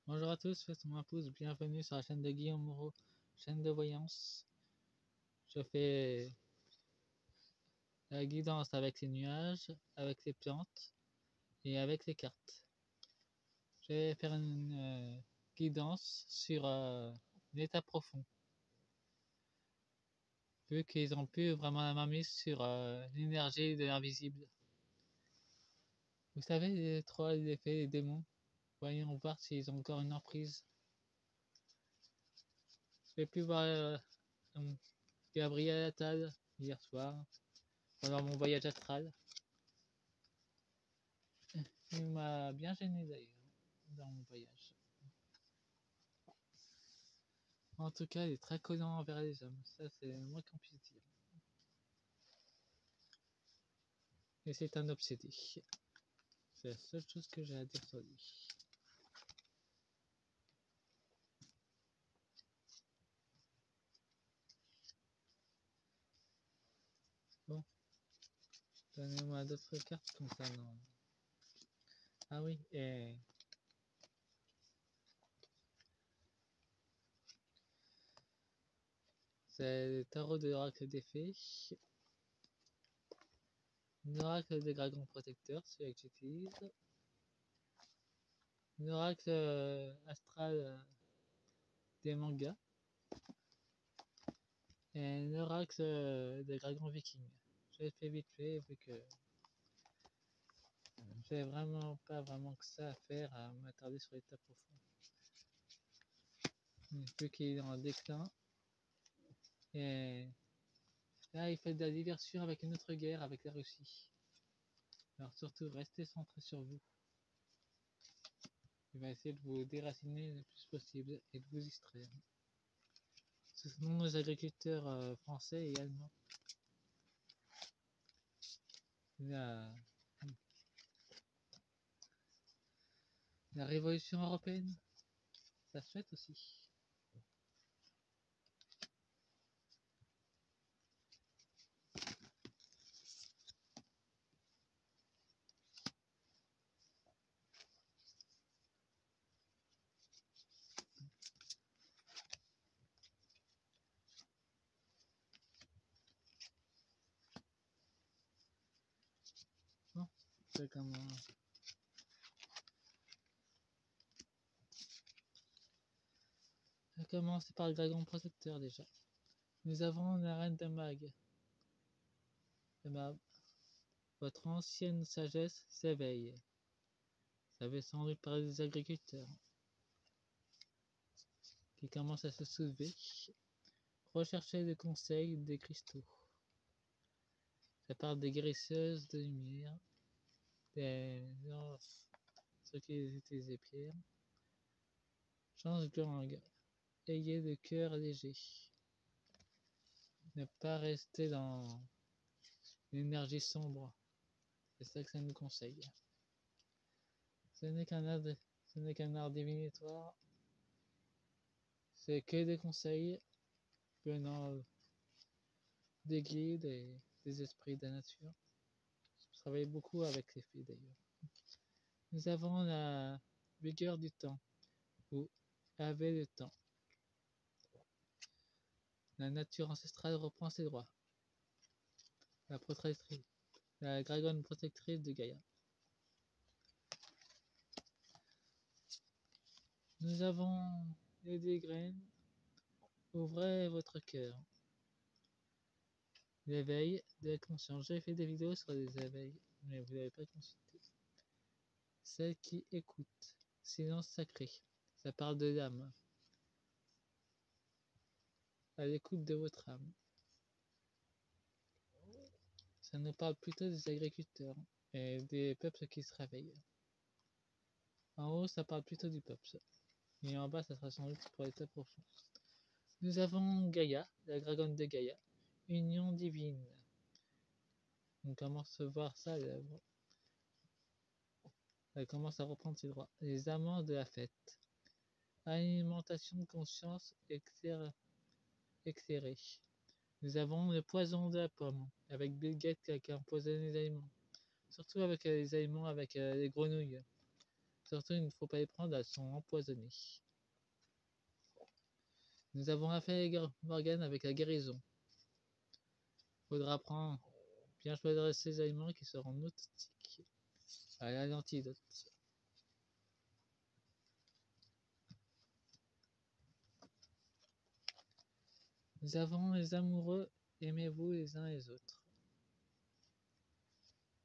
Bonjour à tous, c'est mon pouce, bienvenue sur la chaîne de Guillaume Moreau, chaîne de voyance. Je fais la guidance avec les nuages, avec les plantes et avec les cartes. Je vais faire une guidance sur l'état profond, vu qu'ils ont plus vraiment la main mise sur l'énergie de l'invisible. Vous savez, les trolls, les fées, les démons, voyons voir s'ils ont encore une emprise. J'ai pu voir Gabriel Attal hier soir, pendant mon voyage astral. Il m'a bien gêné d'ailleurs, dans mon voyage. En tout cas, il est très collant envers les hommes, ça c'est le moins qu'on puisse dire. Et c'est un obsédé. C'est la seule chose que j'ai à dire sur lui. Bon, donnez-moi d'autres cartes concernant. Ah oui, et c'est le tarot de l'oracle des fées. L'oracle des dragons protecteurs, celui que j'utilise. L'oracle astral des mangas. Et l'oracle des dragons vikings. Je l'ai fait vite fait vu que j'ai vraiment pas vraiment que ça à faire à m'attarder sur l'état profond. Vu qu'il est en déclin. Et là, il fait de la diversion avec une autre guerre avec la Russie. Alors surtout, restez centré sur vous. Il va essayer de vous déraciner le plus possible et de vous distraire. Ce sont nos agriculteurs français et allemands. La révolution européenne, ça se fait aussi. Bon, c'est comme je vais commencer par le dragon protecteur déjà. Nous avons la reine de mag. Votre ancienne sagesse s'éveille. Ça avait sans doute par des agriculteurs qui commencent à se soulever. Recherchez des conseils, des cristaux. Ça parle des guérisseuses de lumière, ceux qui utilisent des pierres. Change de langue. Ayez le cœur léger. Ne pas rester dans l'énergie sombre. C'est ça que ça nous conseille. Ce n'est qu'un art divinatoire. C'est que des conseils venant des guides et des esprits de la nature. Je travaille beaucoup avec les filles d'ailleurs. Nous avons la vigueur du temps, ou avez le temps. La nature ancestrale reprend ses droits. La dragonne protectrice de Gaïa. Nous avons les deux graines. Ouvrez votre cœur. L'éveil de la conscience. J'ai fait des vidéos sur les éveils, mais vous n'avez pas consulté. Celle qui écoute. Silence sacré. Ça parle de l'âme. À l'écoute de votre âme. Ça nous parle plutôt des agriculteurs et des peuples qui se réveillent. En haut, ça parle plutôt du peuple. Et en bas, ça sera sans doute pour l'état profond. Nous avons Gaïa, la dragonne de Gaïa. Union divine. On commence à voir ça à l'œuvre. Elle commence à reprendre ses droits. Les amants de la fête. Alimentation de conscience éclairée. Nous avons le poison de la pomme, avec Bill Gates qui empoisonne les aliments. Surtout avec les aliments, avec les grenouilles. Surtout, il ne faut pas les prendre, elles sont empoisonnées. Nous avons affaire Morgane avec la guérison. Faudra prendre bien choisir ces aliments qui seront notiques à l'antidote. Nous avons les amoureux, aimez-vous les uns les autres.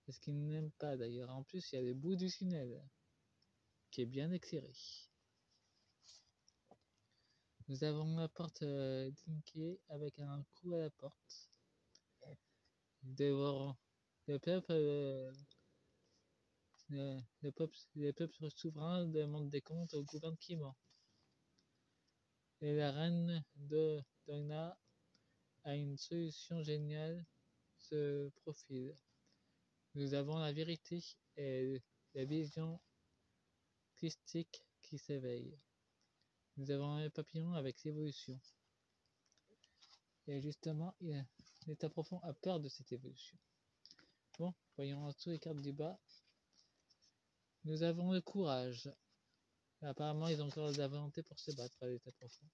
Est-ce qu'ils n'aiment pas d'ailleurs? En plus, il y a le bout du tunnel qui est bien éclairé. Nous avons la porte d'Inké avec un coup à la porte. Le peuple, les peuples souverains demandent des comptes au gouvernement. Et la reine de Donna a une solution géniale se profile. Nous avons la vérité et la vision christique qui s'éveille. Nous avons un papillon avec l'évolution. Et justement, l'état profond a peur de cette évolution. Bon, voyons en dessous les cartes du bas. Nous avons le courage. Apparemment, ils ont encore de la volonté pour se battre à l'état profond.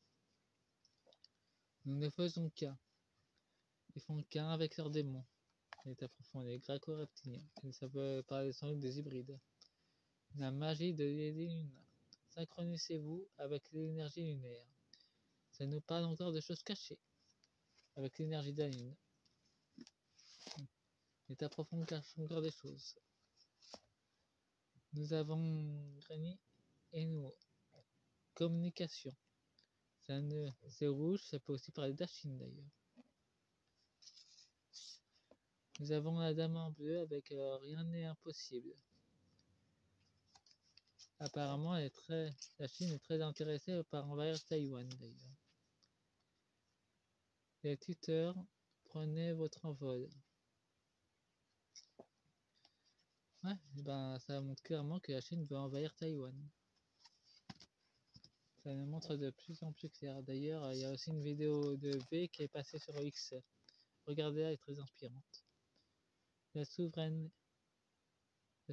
Nous ne faisons qu'un. Ils font qu'un avec leurs démons. L'état profond, les Graco-reptiliens. Ça peut parler sans doute des hybrides. La magie de l'élune. Synchronisez-vous avec l'énergie lunaire. Ça nous parle encore de choses cachées. Avec l'énergie de la lune. L'état profond cache encore des choses. Nous avons Granny et nous. Communication. C'est rouge, ça peut aussi parler d'Achine d'ailleurs. Nous avons la dame en bleu avec rien n'est impossible. Apparemment, la Chine est très intéressée par envahir Taïwan d'ailleurs. Les tuteurs, prenez votre envol. Ouais, ben ça montre clairement que la Chine veut envahir Taïwan. Ça nous montre de plus en plus clair. D'ailleurs, il y a aussi une vidéo de V qui est passée sur X. Regardez-la, elle est très inspirante. La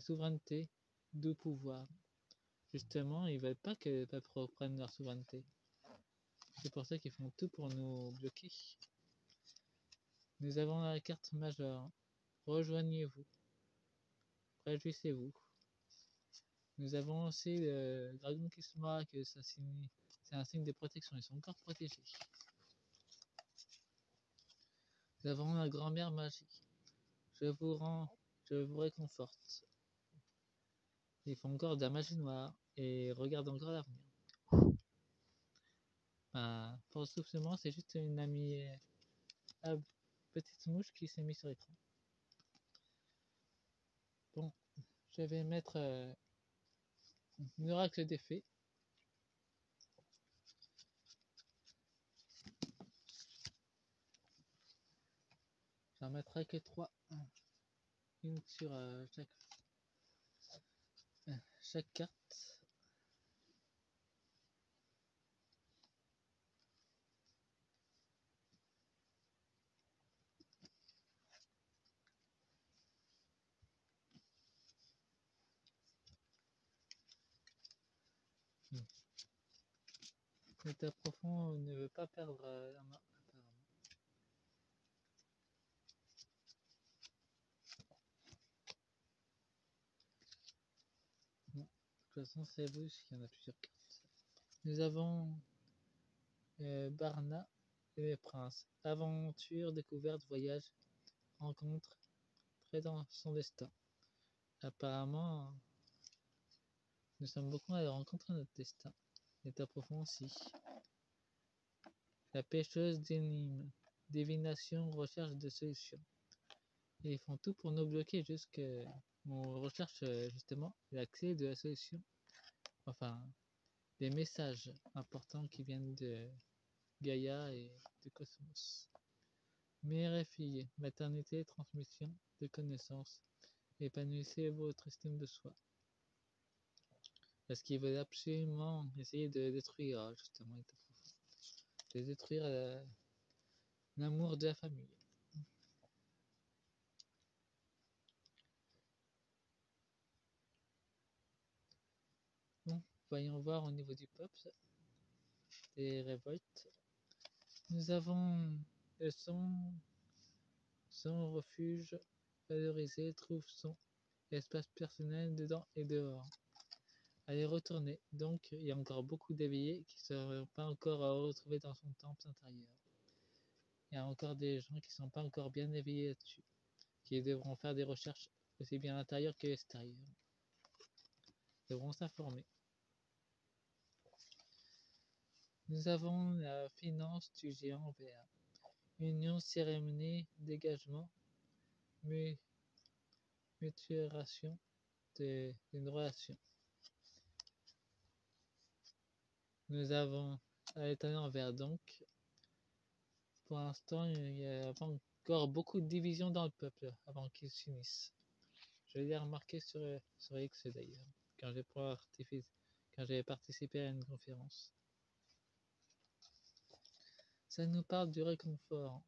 souveraineté, d'où pouvoir. Justement, ils veulent pas que le peuple reprenne leur souveraineté. C'est pour ça qu'ils font tout pour nous bloquer. Nous avons la carte majeure. Rejoignez-vous. Réjouissez-vous. Nous avons aussi le dragon qui se marque, c'est un signe de protection, ils sont encore protégés. Nous avons la grand-mère magique. Je vous réconforte. Ils font encore de la magie noire et regardent encore l'avenir. Ben, pour le soufflement, c'est juste une amie petite mouche qui s'est mise sur l'écran. Bon, je vais mettre l'oracle des fées. J'en mettrai que 3. Une sur chaque carte. L'état profond ne veut pas perdre la main, apparemment. Non, de toute façon, c'est vous, il y en a plusieurs cartes. Nous avons Barna et les princes. Aventure, découverte, voyage, rencontre, très dans son destin. Apparemment, nous sommes beaucoup à rencontrer notre destin. L'état profond aussi. La pêcheuse d'énigmes, divination, recherche de solutions. Et ils font tout pour nous bloquer jusqu'à... On recherche justement la clé de la solution. Enfin, des messages importants qui viennent de Gaïa et du cosmos. Mère et fille, maternité, transmission de connaissances. Épanouissez votre estime de soi. Parce qu'ils veulent absolument essayer de détruire justement de détruire l'amour de la famille. Voyons voir au niveau du peuple, des révoltes. Nous avons le son refuge valorisé, trouve son espace personnel dedans et dehors. Allez retourner. Donc, il y a encore beaucoup d'éveillés qui ne sont pas encore retrouvés dans son temple intérieur. Il y a encore des gens qui ne sont pas encore bien éveillés là-dessus, qui devront faire des recherches aussi bien à l'intérieur que l'extérieur. Ils devront s'informer. Nous avons la finance du géant vert. Union, cérémonie, dégagement, mutuation d'une relation. Nous avons l'étalon vert donc. Pour l'instant, il y a encore beaucoup de divisions dans le peuple avant qu'ils s'unissent. Je l'ai remarqué sur X d'ailleurs, quand j'ai participé à une conférence. Ça nous parle du réconfort.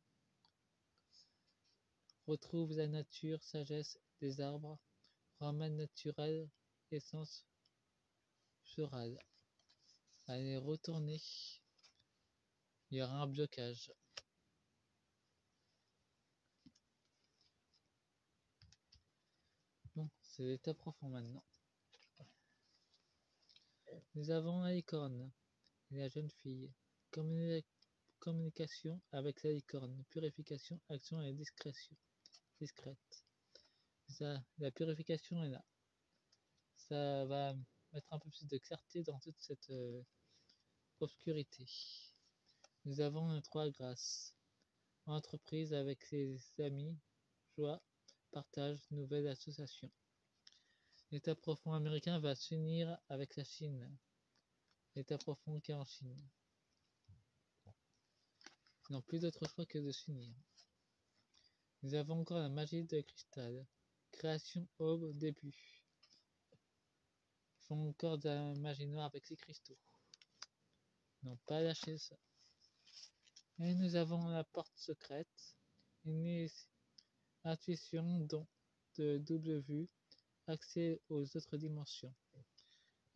Retrouve la nature, sagesse des arbres, remède naturel, essence florale. Allez retourner. Il y aura un blocage. Bon, c'est l'état profond maintenant. Nous avons la licorne et la jeune fille. Communication avec la licorne. Purification, action et discrétion. Discrète. La purification est là. Ça va mettre un peu plus de clarté dans toute cette obscurité. Nous avons les 3 grâces. Entreprise avec ses amis, joie, partage, nouvelle association. L'État profond américain va s'unir avec la Chine. L'État profond qui est en Chine. Ils n'ont plus d'autre choix que de s'unir. Nous avons encore la magie de cristal. Création, aube, début. Ils font encore de la magie noire avec les cristaux. Ils n'ont pas lâché ça. Et nous avons la porte secrète. Une intuition de double vue. Accès aux autres dimensions.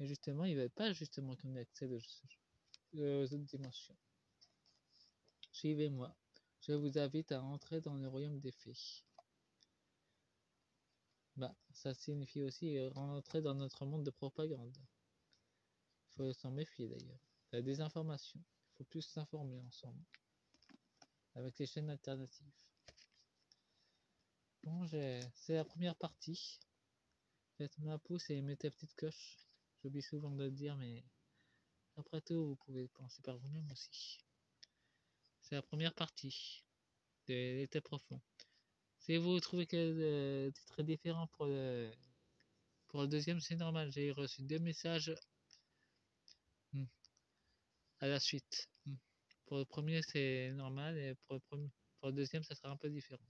Et justement, ils ne veulent pas justement qu'on ait accès aux autres dimensions. Suivez-moi. Je vous invite à entrer dans le royaume des fées. Bah, ça signifie aussi rentrer dans notre monde de propagande. Il faut s'en méfier d'ailleurs. La désinformation. Il faut plus s'informer ensemble. Avec les chaînes alternatives. Bon, c'est la première partie. Faites-moi un pouce et mettez la petite coche. J'oublie souvent de le dire, mais après tout, vous pouvez penser par vous-même aussi. C'est la première partie de l'état profond. Si vous trouvez que le titre est différent pour le deuxième, c'est normal. J'ai reçu 2 messages à la suite. Pour le premier, c'est normal, et pour le deuxième, ça sera un peu différent.